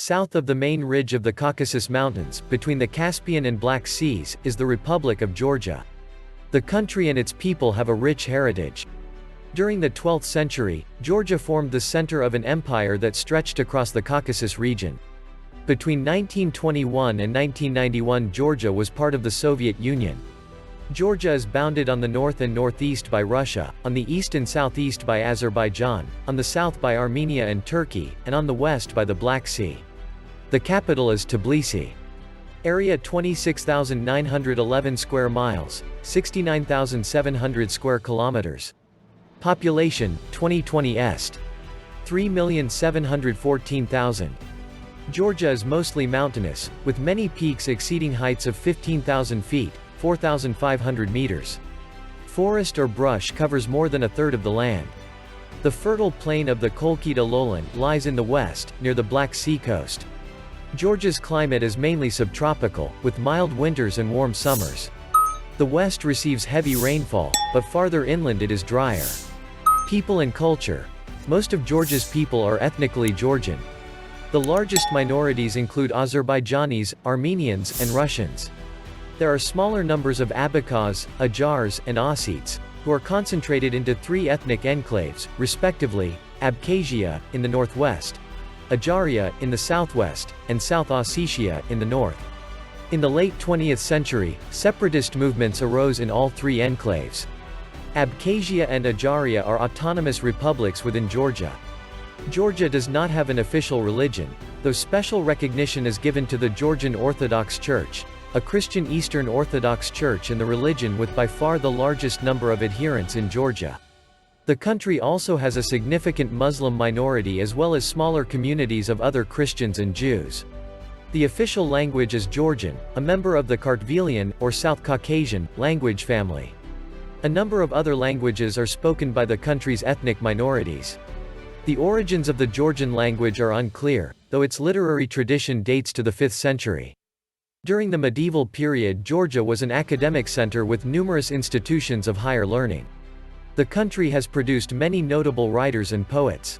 South of the main ridge of the Caucasus Mountains, between the Caspian and Black Seas, is the Republic of Georgia. The country and its people have a rich heritage. During the 12th century, Georgia formed the center of an empire that stretched across the Caucasus region. Between 1921 and 1991, Georgia was part of the Soviet Union. Georgia is bounded on the north and northeast by Russia, on the east and southeast by Azerbaijan, on the south by Armenia and Turkey, and on the west by the Black Sea. The capital is Tbilisi. Area 26,911 square miles, 69,700 square kilometers. Population, 2020 est. 3,714,000. Georgia is mostly mountainous, with many peaks exceeding heights of 15,000 feet, 4,500 meters. Forest or brush covers more than a third of the land. The fertile plain of the Kolkhida lowland lies in the west, near the Black Sea coast. Georgia's climate is mainly subtropical, with mild winters and warm summers. The west receives heavy rainfall, but farther inland it is drier. People and culture. Most of Georgia's people are ethnically Georgian. The largest minorities include Azerbaijanis, Armenians, and Russians. There are smaller numbers of Abkhaz, Ajars, and Ossets, who are concentrated into three ethnic enclaves, respectively, Abkhazia, in the northwest, Ajaria, in the southwest, and South Ossetia, in the north. In the late 20th century, separatist movements arose in all three enclaves. Abkhazia and Ajaria are autonomous republics within Georgia. Georgia does not have an official religion, though special recognition is given to the Georgian Orthodox Church, a Christian Eastern Orthodox church and the religion with by far the largest number of adherents in Georgia. The country also has a significant Muslim minority as well as smaller communities of other Christians and Jews. The official language is Georgian, a member of the Kartvelian, or South Caucasian, language family. A number of other languages are spoken by the country's ethnic minorities. The origins of the Georgian language are unclear, though its literary tradition dates to the 5th century. During the medieval period, Georgia was an academic center with numerous institutions of higher learning. The country has produced many notable writers and poets.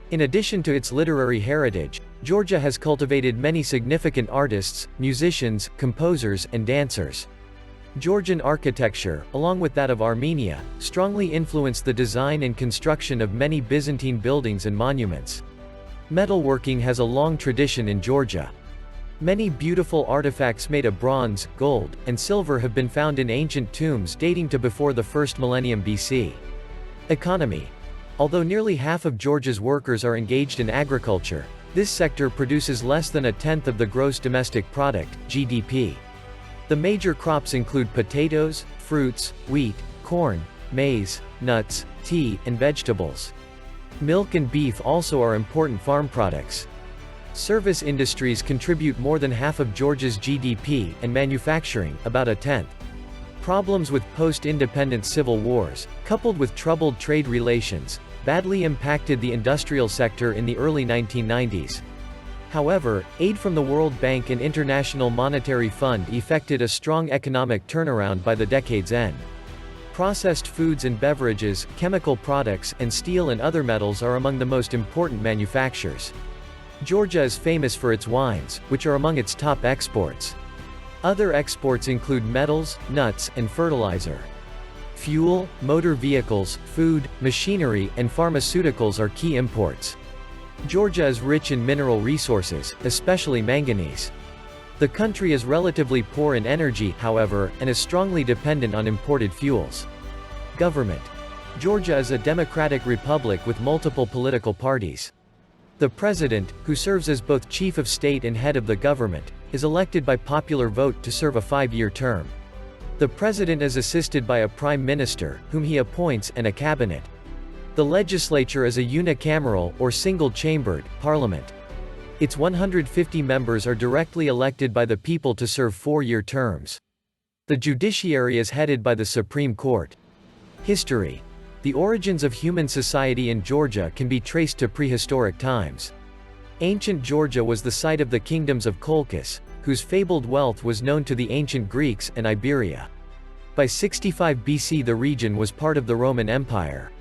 In addition to its literary heritage, Georgia has cultivated many significant artists, musicians, composers, and dancers. Georgian architecture, along with that of Armenia, strongly influenced the design and construction of many Byzantine buildings and monuments. Metalworking has a long tradition in Georgia. Many beautiful artifacts made of bronze, gold, and silver have been found in ancient tombs dating to before the 1st millennium BC. Economy. Although nearly half of Georgia's workers are engaged in agriculture, this sector produces less than a tenth of the gross domestic product, GDP. The major crops include potatoes, fruits, wheat, corn, maize, nuts, tea, and vegetables. Milk and beef also are important farm products. Service industries contribute more than half of Georgia's GDP, and manufacturing, about a tenth. Problems with post-independence civil wars, coupled with troubled trade relations, badly impacted the industrial sector in the early 1990s. However, aid from the World Bank and International Monetary Fund effected a strong economic turnaround by the decade's end. Processed foods and beverages, chemical products, and steel and other metals are among the most important manufactures. Georgia is famous for its wines, which are among its top exports. Other exports include metals, nuts, and fertilizer. Fuel, motor vehicles, food, machinery, and pharmaceuticals are key imports. Georgia is rich in mineral resources, especially manganese. The country is relatively poor in energy, however, and is strongly dependent on imported fuels. Government. Georgia is a democratic republic with multiple political parties. The president, who serves as both chief of state and head of the government, is elected by popular vote to serve a 5-year term. The president is assisted by a prime minister, whom he appoints, and a cabinet. The legislature is a unicameral, or single-chambered, parliament. Its 150 members are directly elected by the people to serve 4-year terms. The judiciary is headed by the Supreme Court. History. The origins of human society in Georgia can be traced to prehistoric times. Ancient Georgia was the site of the kingdoms of Colchis, whose fabled wealth was known to the ancient Greeks, and Iberia. By 65 BC the region was part of the Roman Empire.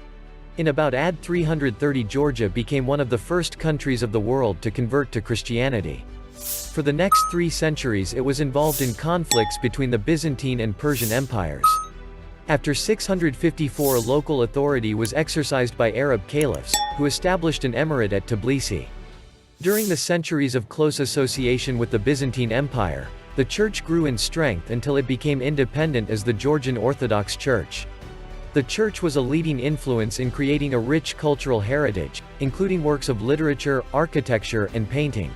In about AD 330, Georgia became one of the first countries of the world to convert to Christianity. For the next 3 centuries it was involved in conflicts between the Byzantine and Persian empires. After 654, local authority was exercised by Arab caliphs, who established an emirate at Tbilisi. During the centuries of close association with the Byzantine Empire, the church grew in strength until it became independent as the Georgian Orthodox Church. The church was a leading influence in creating a rich cultural heritage, including works of literature, architecture, and painting.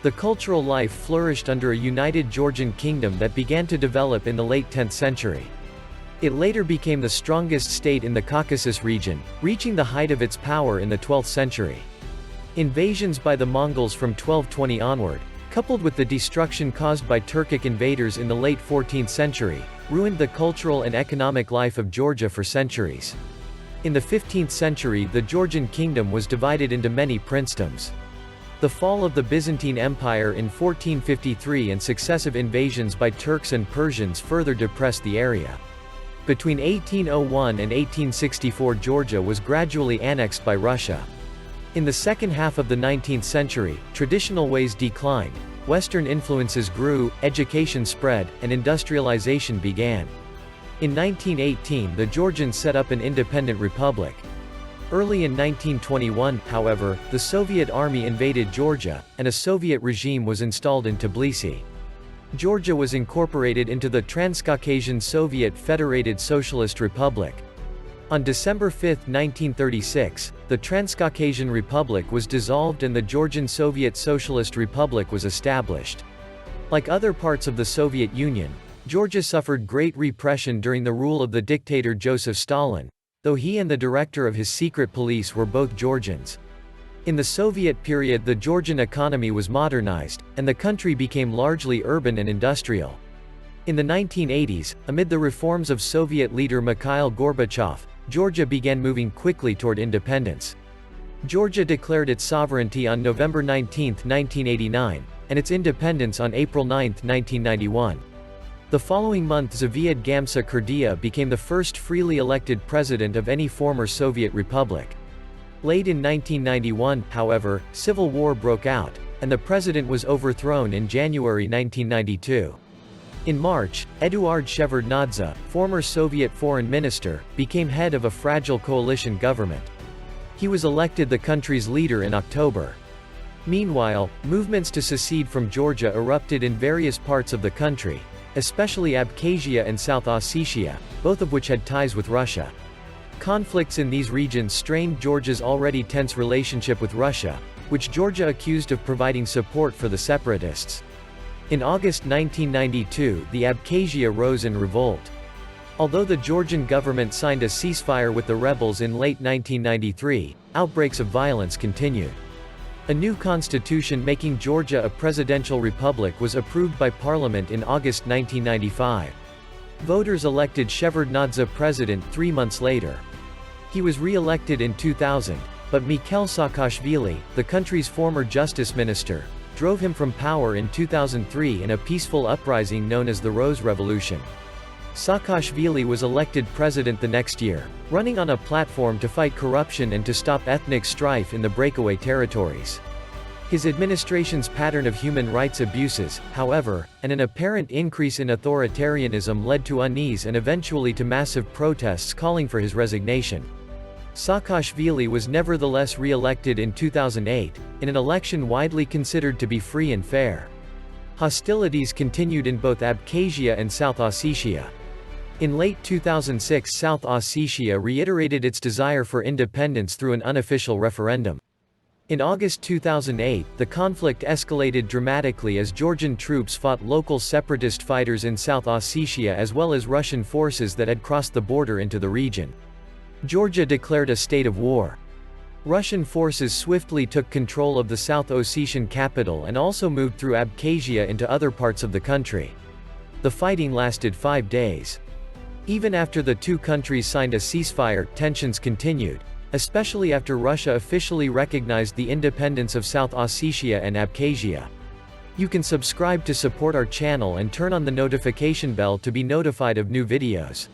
The cultural life flourished under a united Georgian kingdom that began to develop in the late 10th century. It later became the strongest state in the Caucasus region, reaching the height of its power in the 12th century. Invasions by the Mongols from 1220 onward, coupled with the destruction caused by Turkic invaders in the late 14th century, ruined the cultural and economic life of Georgia for centuries. In the 15th century, the Georgian kingdom was divided into many princedoms. The fall of the Byzantine Empire in 1453 and successive invasions by Turks and Persians further depressed the area. Between 1801 and 1864, Georgia was gradually annexed by Russia. In the second half of the 19th century, traditional ways declined, Western influences grew, education spread, and industrialization began. In 1918, the Georgians set up an independent republic. Early in 1921, however, the Soviet army invaded Georgia, and a Soviet regime was installed in Tbilisi. Georgia was incorporated into the Transcaucasian Soviet Federated Socialist Republic. On December 5, 1936, the Transcaucasian Republic was dissolved and the Georgian Soviet Socialist Republic was established. Like other parts of the Soviet Union, Georgia suffered great repression during the rule of the dictator Joseph Stalin, though he and the director of his secret police were both Georgians. In the Soviet period, the Georgian economy was modernized, and the country became largely urban and industrial. In the 1980s, amid the reforms of Soviet leader Mikhail Gorbachev, Georgia began moving quickly toward independence. Georgia declared its sovereignty on November 19, 1989, and its independence on April 9, 1991. The following month, Zviad Gamsa-Kurdia became the first freely elected president of any former Soviet republic. Late in 1991, however, civil war broke out, and the president was overthrown in January 1992. In March, Eduard Shevardnadze, former Soviet foreign minister, became head of a fragile coalition government. He was elected the country's leader in October. Meanwhile, movements to secede from Georgia erupted in various parts of the country, especially Abkhazia and South Ossetia, both of which had ties with Russia. Conflicts in these regions strained Georgia's already tense relationship with Russia, which Georgia accused of providing support for the separatists. In August 1992, the Abkhazia rose in revolt. Although the Georgian government signed a ceasefire with the rebels in late 1993, outbreaks of violence continued. A new constitution making Georgia a presidential republic was approved by parliament in August 1995. Voters elected Shevardnadze president 3 months later. He was re-elected in 2000, but Mikhail Saakashvili, the country's former justice minister, drove him from power in 2003 in a peaceful uprising known as the Rose Revolution. Saakashvili was elected president the next year, running on a platform to fight corruption and to stop ethnic strife in the breakaway territories. His administration's pattern of human rights abuses, however, and an apparent increase in authoritarianism led to unease and eventually to massive protests calling for his resignation. Saakashvili was nevertheless re-elected in 2008, in an election widely considered to be free and fair. Hostilities continued in both Abkhazia and South Ossetia. In late 2006, South Ossetia reiterated its desire for independence through an unofficial referendum. In August 2008, the conflict escalated dramatically as Georgian troops fought local separatist fighters in South Ossetia as well as Russian forces that had crossed the border into the region. Georgia declared a state of war. Russian forces swiftly took control of the South Ossetian capital and also moved through Abkhazia into other parts of the country. The fighting lasted 5 days. Even after the two countries signed a ceasefire, tensions continued, especially after Russia officially recognized the independence of South Ossetia and Abkhazia. You can subscribe to support our channel and turn on the notification bell to be notified of new videos.